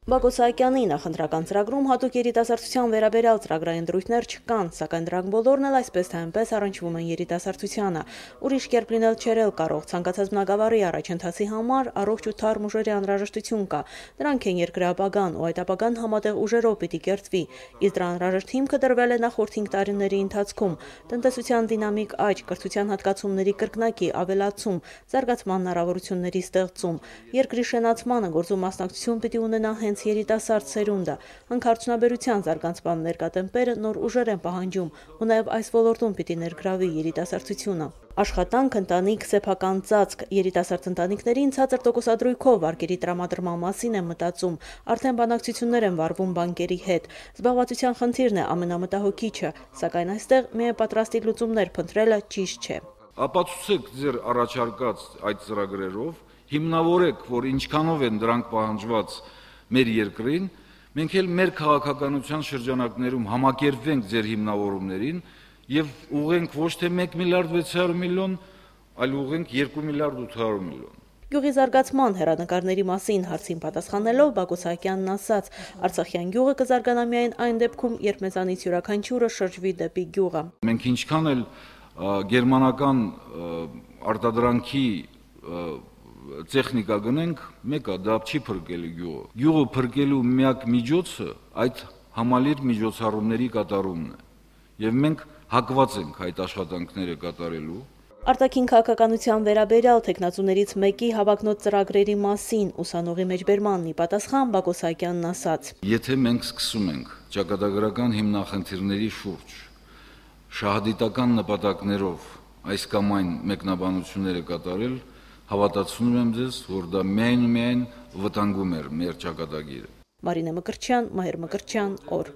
Բակոս Սահակյանի նախընտրական ծրագրում հատուկ երիտասարդության վերաբերյալ ծրագրային դրույթներ չկան, սակայն դրանք բոլորն էլ այսպես թե այնպես առնչվում են երիտասարդությանը։ Ուրիշ կերպ լինել չէր էլ կարող, ցանկացած բնակավարի առաջընթացի համար առողջ ու թարմ ուժերի անհրաժեշտություն կա։ Դրանք են երկրի ապագան, ու այդ ապագան համատեղ ուժերով պիտի կերտվի։ Իսկ դրա անհրաժեշտ հիմքը դրվել է նախորդ 5 տարիների ընթացքում։ Տնտեսության դինամիկ աճ, կրթության հատկացումների կրկնակի ավելացում, զարգացման հնարավորությունների ստեղծում, երկրի շենացմանը գործում մասնակցություն պիտի ունենա հենց երիտասարդ սերունդը, հանքարդյունաբերության զարգացման ներկատեմպերը նոր ուժեր են պահանջում, ու նաև այս ոլորտում պիտի ներգրավի երիտասարդությունը։ Աշխատանք, ընտանիք, սեփական ծածկ, երիտասարդ ընտանիքներին ցածր տոկոսադրույքով վարկերի տրամադրման մասին են մտածում, արդեն բանակցություններ են վարվում բանկերի հետ։ Զբաղվածության խնդիրն է ամենամտահոգիչը, սակայն այստեղ միայն պատրաստի լուծումներ փնտրելը ճիշտ չէ։ Ապացուցեք ձեր առաջարկած այդ ծրագրերով, հիմնավորեք, որ ինչքանով են դրանք պահանջված մեր երկրին, մենք էլ մեր քաղաքականության շրջանակներում համակերպվենք ձեր հիմնավորումներին եւ ուղղենք ոչ թե 1 միլիարդ 600 միլիոն, այլ ուղղենք 2 միլիարդ 800 միլիոն։ Գյուղի զարգացման հեռանկարների մասին հարցին պատասխանելով Բակոս Սահակյանն ասաց. Արցախյան գյուղը կզարգանա միայն այն դեպքում, երբ մեզանից յուրաքանչյուրը շրջվի դեպի գյուղը։ Մենք ինչքան էլ գերմանական արտադրանքի տեխնիկա գնենք, մեկը դա չի փրկելու գյուղը։ Գյուղը փրկելու միակ միջոցը այդ համալիր միջոցառումների կատարումն է։ Եվ մենք հակված ենք այդ աշխատանքները կատարելու։ Արտաքին քաղաքականության վերաբերյալ թեկնածուներից մեկի հավակնոտ ծրագրերի մասին ուսանողի մեջբերմանն ի պատասխան Բակոս Սահակյանն ասաց. Եթե մենք սկսում ենք ճակատագրական հիմնախնդիրների շուրջ շահադիտական նպատակներով այս կամ այն մեկնաբանությունները կատարել, հավատացնում եմ ձեզ, որ դա միայն ու միայն վտանգում է մեր ճակատագիրը։ Մարինե Մկրտչյան, Մհեր Մկրտչյան, օր։